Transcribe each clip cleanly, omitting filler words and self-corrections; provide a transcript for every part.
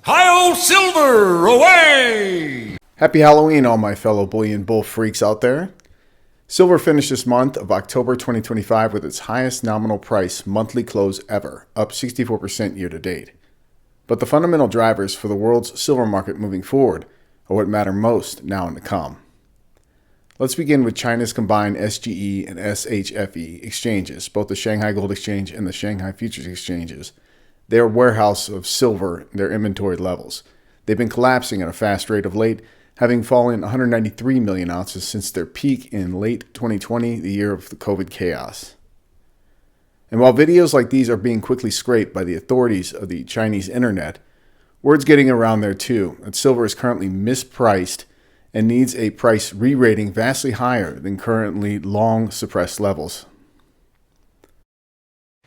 Hi-oh, silver, away! Happy Halloween, all my fellow bullion bull freaks out there. Silver finished this month of October 2025 with its highest nominal price monthly close ever, up 64% year to date. But the fundamental drivers for the world's silver market moving forward are what matter most now and to come. Let's begin with China's combined SGE and SHFE exchanges, both the Shanghai Gold Exchange and the Shanghai Futures Exchanges. They are a warehouse of silver in their inventory levels. They've been collapsing at a fast rate of late, having fallen 193 million ounces since their peak in late 2020, the year of the COVID chaos. And while videos like these are being quickly scraped by the authorities of the Chinese internet, word's getting around there too that silver is currently mispriced and needs a price re-rating vastly higher than currently long suppressed levels.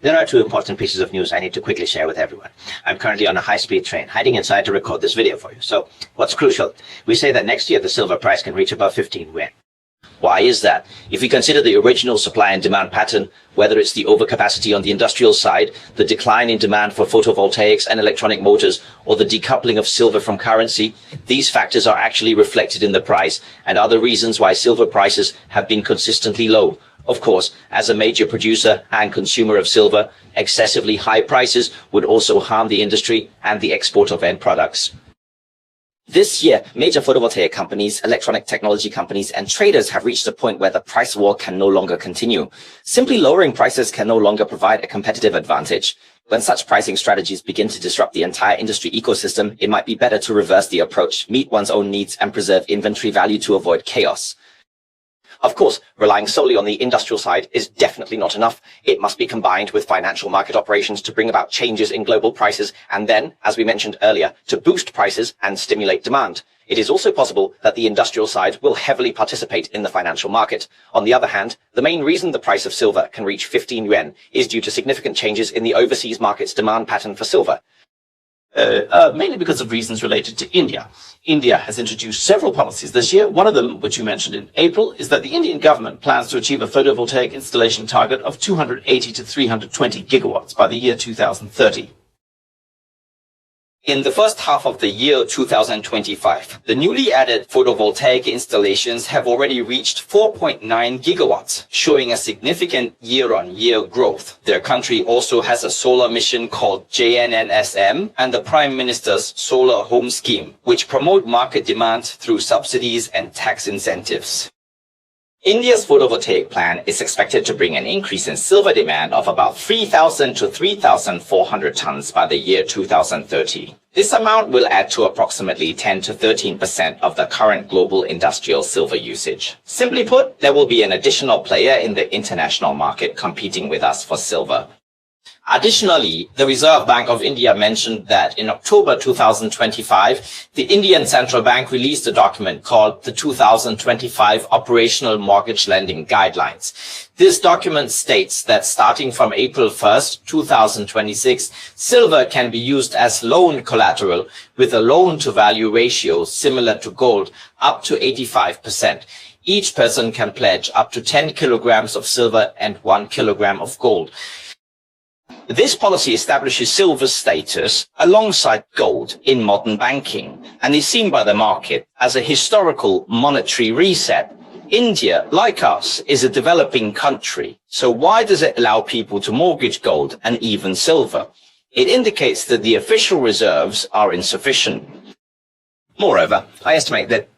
There are two important pieces of news I need to quickly share with everyone. I'm currently on a high-speed train, hiding inside to record this video for you. So, what's crucial? We say that next year the silver price can reach above 15 yuan. Why is that? If we consider the original supply and demand pattern, whether it's the overcapacity on the industrial side, the decline in demand for photovoltaics and electronic motors, or the decoupling of silver from currency, these factors are actually reflected in the price and are the reasons why silver prices have been consistently low. Of course, as a major producer and consumer of silver, excessively high prices would also harm the industry and the export of end products. This year, major photovoltaic companies, electronic technology companies, and traders have reached a point where the price war can no longer continue. Simply lowering prices can no longer provide a competitive advantage. When such pricing strategies begin to disrupt the entire industry ecosystem, it might be better to reverse the approach, meet one's own needs, and preserve inventory value to avoid chaos. Of course, relying solely on the industrial side is definitely not enough. It must be combined with financial market operations to bring about changes in global prices and then, as we mentioned earlier, to boost prices and stimulate demand. It is also possible that the industrial side will heavily participate in the financial market. On the other hand, the main reason the price of silver can reach 15 yuan is due to significant changes in the overseas market's demand pattern for silver. Mainly because of reasons related to India. India has introduced several policies this year. One of them, which you mentioned in April, is that the Indian government plans to achieve a photovoltaic installation target of 280 to 320 gigawatts by the year 2030. In the first half of the year 2025, the newly added photovoltaic installations have already reached 4.9 gigawatts, showing a significant year-on-year growth. Their country also has a solar mission called JNNSM and the Prime Minister's Solar Home Scheme, which promote market demand through subsidies and tax incentives. India's photovoltaic plan is expected to bring an increase in silver demand of about 3,000 to 3,400 tons by the year 2030. This amount will add to approximately 10 to 13% of the current global industrial silver usage. Simply put, there will be an additional player in the international market competing with us for silver. Additionally, the Reserve Bank of India mentioned that in October 2025, the Indian Central Bank released a document called the 2025 Operational Mortgage Lending Guidelines. This document states that starting from April 1st, 2026, silver can be used as loan collateral with a loan-to-value ratio similar to gold, up to 85%. Each person can pledge up to 10 kilograms of silver and 1 kilogram of gold. This policy establishes silver's status alongside gold in modern banking and is seen by the market as a historical monetary reset. India, like us, is a developing country, so why does it allow people to mortgage gold and even silver? It indicates that the official reserves are insufficient. Moreover, I estimate that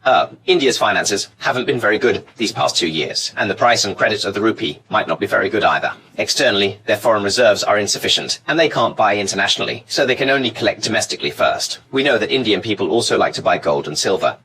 India's finances haven't been very good these past 2 years, and the price and credit of the rupee might not be very good either. Externally, their foreign reserves are insufficient, and they can't buy internationally, so they can only collect domestically first. We know that Indian people also like to buy gold and silver.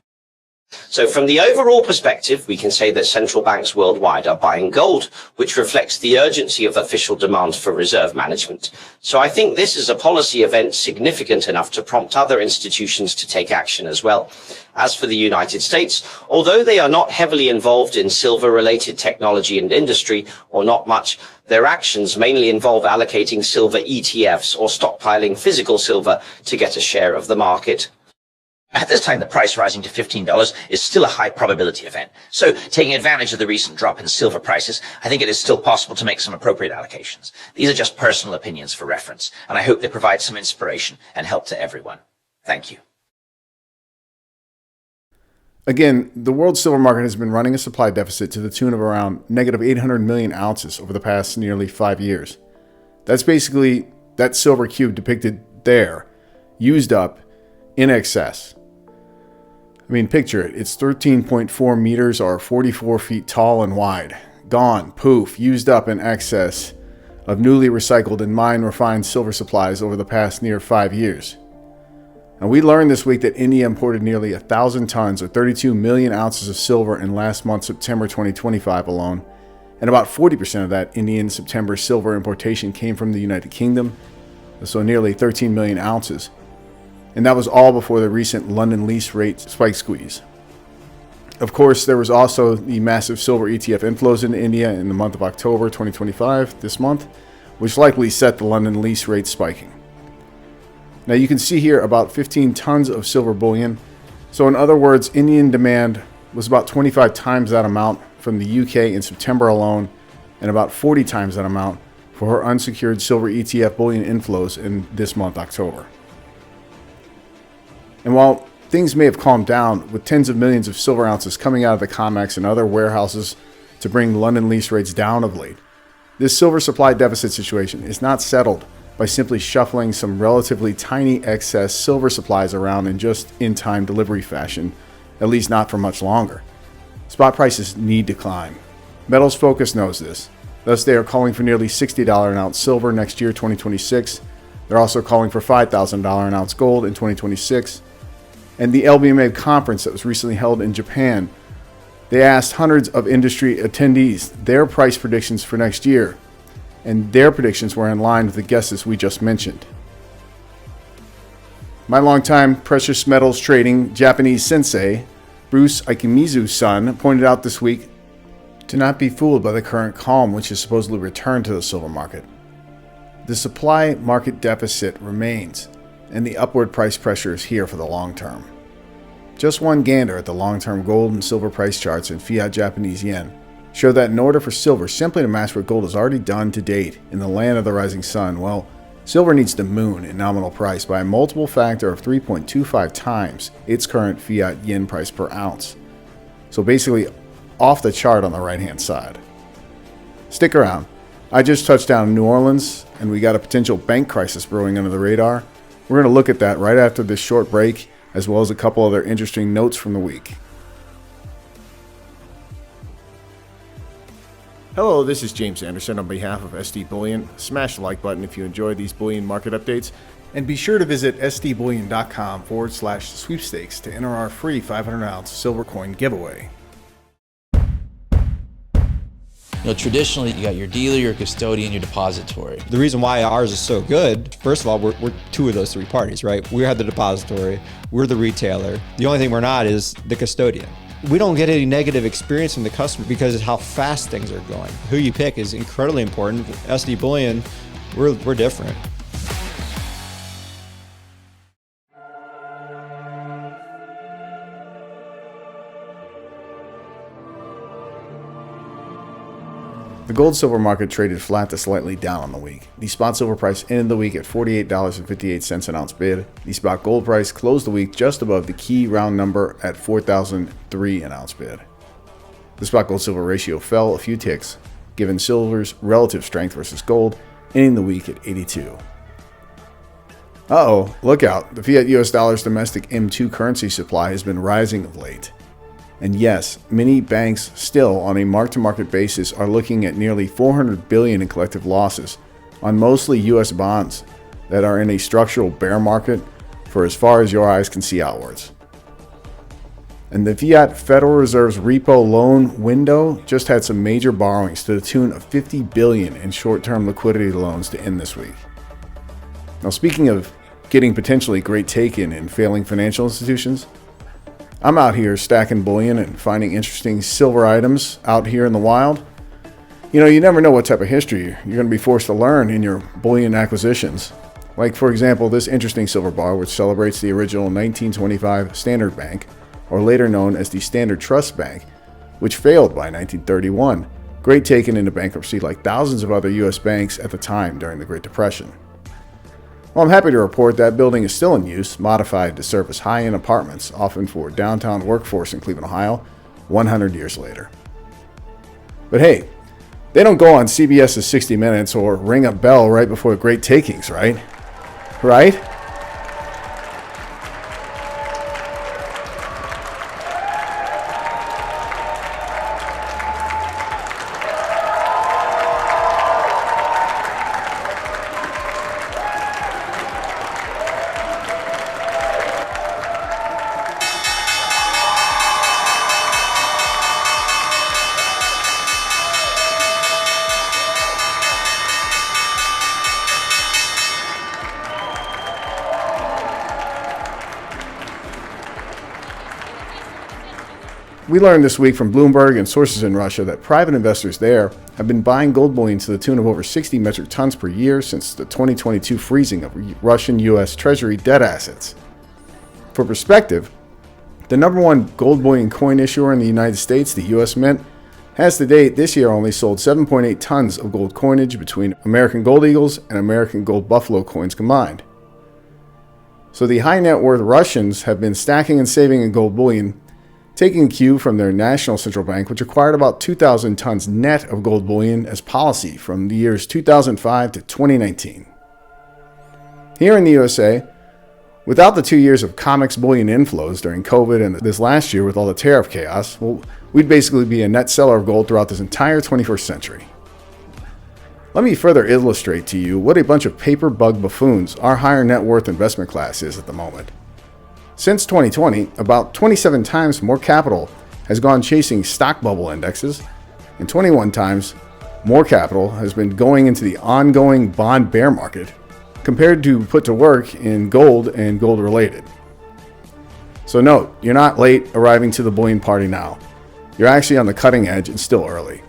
So from the overall perspective, we can say that central banks worldwide are buying gold, which reflects the urgency of official demand for reserve management. So I think this is a policy event significant enough to prompt other institutions to take action as well. As for the United States, although they are not heavily involved in silver-related technology and industry, or not much, their actions mainly involve allocating silver ETFs or stockpiling physical silver to get a share of the market. At this time, the price rising to $15 is still a high probability event. So, taking advantage of the recent drop in silver prices, I think it is still possible to make some appropriate allocations. These are just personal opinions for reference, and I hope they provide some inspiration and help to everyone. Thank you. Again, the world silver market has been running a supply deficit to the tune of around negative 800 million ounces over the past nearly 5 years. That's basically that silver cube depicted there, used up in excess. I mean, picture it. It's 13.4 meters or 44 feet tall and wide. Gone, poof, used up in excess of newly recycled and mine refined silver supplies over the past near 5 years. Now, we learned this week that India imported nearly 1,000 tons or 32 million ounces of silver in last month, September 2025 alone, and about 40% of that Indian September silver importation came from the United Kingdom, so nearly 13 million ounces. And that was all before the recent London lease rate spike squeeze. Of course, there was also the massive silver ETF inflows into India in the month of October 2025, this month, which likely set the London lease rate spiking. Now you can see here about 15 tons of silver bullion. So in other words, Indian demand was about 25 times that amount from the UK in September alone, and about 40 times that amount for her unsecured silver ETF bullion inflows in this month, October. And while things may have calmed down, with tens of millions of silver ounces coming out of the COMEX and other warehouses to bring London lease rates down of late, this silver supply deficit situation is not settled by simply shuffling some relatively tiny excess silver supplies around in just in-time delivery fashion, at least not for much longer. Spot prices need to climb. Metals Focus knows this. Thus, they are calling for nearly $60 an ounce silver next year, 2026. They're also calling for $5,000 an ounce gold in 2026. And the LBMA conference that was recently held in Japan, they asked hundreds of industry attendees their price predictions for next year, and their predictions were in line with the guesses we just mentioned. My longtime precious metals trading Japanese sensei, Bruce Ikemizu's son, pointed out this week to not be fooled by the current calm which has supposedly returned to the silver market. The supply market deficit remains, and the upward price pressure is here for the long term. Just one gander at the long-term gold and silver price charts in fiat Japanese yen show that in order for silver simply to match what gold has already done to date in the land of the rising sun, well, silver needs to moon in nominal price by a multiple factor of 3.25 times its current fiat yen price per ounce. So basically off the chart on the right-hand side. Stick around. I just touched down in New Orleans, and we got a potential bank crisis brewing under the radar. We're going to look at that right after this short break, as well as a couple other interesting notes from the week. Hello, this is James Anderson on behalf of SDBullion. Smash the like button if you enjoy these bullion market updates, and be sure to visit sdbullion.com/sweepstakes to enter our free 500-ounce silver coin giveaway. Traditionally, you got your dealer, your custodian, your depository. The reason why ours is so good, first of all, we're two of those three parties, right? We are the depository, we're the retailer. The only thing we're not is the custodian. We don't get any negative experience from the customer because of how fast things are going. Who you pick is incredibly important. SDBullion, we're different. The gold-silver market traded flat to slightly down on the week. The spot silver price ended the week at $48.58 an ounce bid. The spot gold price closed the week just above the key round number at $4,003 an ounce bid. The spot gold-silver ratio fell a few ticks, given silver's relative strength versus gold, ending the week at 82. Uh-oh, look out. The fiat US dollar's domestic M2 currency supply has been rising of late. And yes, many banks still on a mark-to-market basis are looking at nearly $400 billion in collective losses on mostly US bonds that are in a structural bear market for as far as your eyes can see outwards. And the Fiat Federal Reserve's repo loan window just had some major borrowings to the tune of $50 billion in short-term liquidity loans to end this week. Now, speaking of getting potentially great take-in in failing financial institutions, I'm out here stacking bullion and finding interesting silver items out here in the wild. You never know what type of history you're going to be forced to learn in your bullion acquisitions. Like, for example, this interesting silver bar, which celebrates the original 1925 Standard Bank, or later known as the Standard Trust Bank, which failed by 1931. Great taken into bankruptcy like thousands of other U.S. banks at the time during the Great Depression. Well, I'm happy to report that building is still in use, modified to service high-end apartments, often for downtown workforce in Cleveland, Ohio, 100 years later. But hey, they don't go on CBS's 60 Minutes or ring a bell right before great takings, right? Right? We learned this week from Bloomberg and sources in Russia that private investors there have been buying gold bullion to the tune of over 60 metric tons per year since the 2022 freezing of Russian U.S. Treasury debt assets. For perspective, the number one gold bullion coin issuer in the United States, the U.S. Mint, has to date this year only sold 7.8 tons of gold coinage between American Gold Eagles and American Gold Buffalo coins combined. So the high net worth Russians have been stacking and saving in gold bullion, taking cue from their national central bank, which acquired about 2,000 tons net of gold bullion as policy from the years 2005 to 2019. Here in the USA, without the 2 years of COMEX bullion inflows during COVID and this last year with all the tariff chaos, well, we'd basically be a net seller of gold throughout this entire 21st century. Let me further illustrate to you what a bunch of paper bug buffoons our higher net worth investment class is at the moment. Since 2020, about 27 times more capital has gone chasing stock bubble indexes, and 21 times more capital has been going into the ongoing bond bear market compared to put to work in gold and gold related. So note, you're not late arriving to the bullion party now. You're actually on the cutting edge and still early.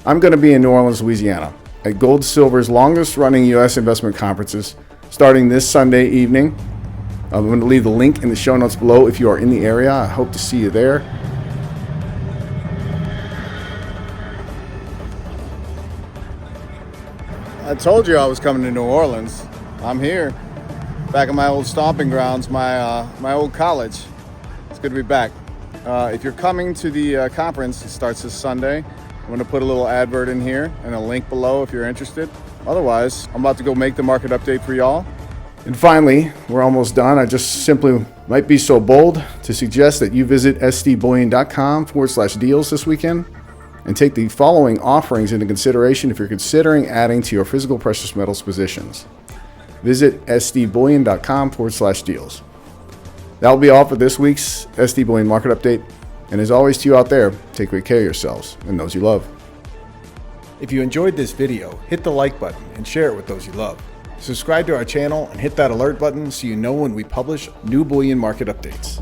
I'm going to be in New Orleans, Louisiana at Gold Silver's longest running U.S. investment conferences starting this Sunday evening. I'm going to leave the link in the show notes below if you are in the area. I hope to see you there. I told you I was coming to New Orleans. I'm here, back at my old stomping grounds, my old college. It's good to be back. If you're coming to the conference, it starts this Sunday. I'm going to put a little advert in here and a link below if you're interested. Otherwise, I'm about to go make the market update for y'all. And finally, we're almost done. I just simply might be so bold to suggest that you visit SDBullion.com/deals this weekend and take the following offerings into consideration if you're considering adding to your physical precious metals positions. Visit SDBullion.com/deals. That'll be all for this week's SD Bullion Market Update. And as always to you out there, take great care of yourselves and those you love. If you enjoyed this video, hit the like button and share it with those you love. Subscribe to our channel and hit that alert button so you know when we publish new bullion market updates.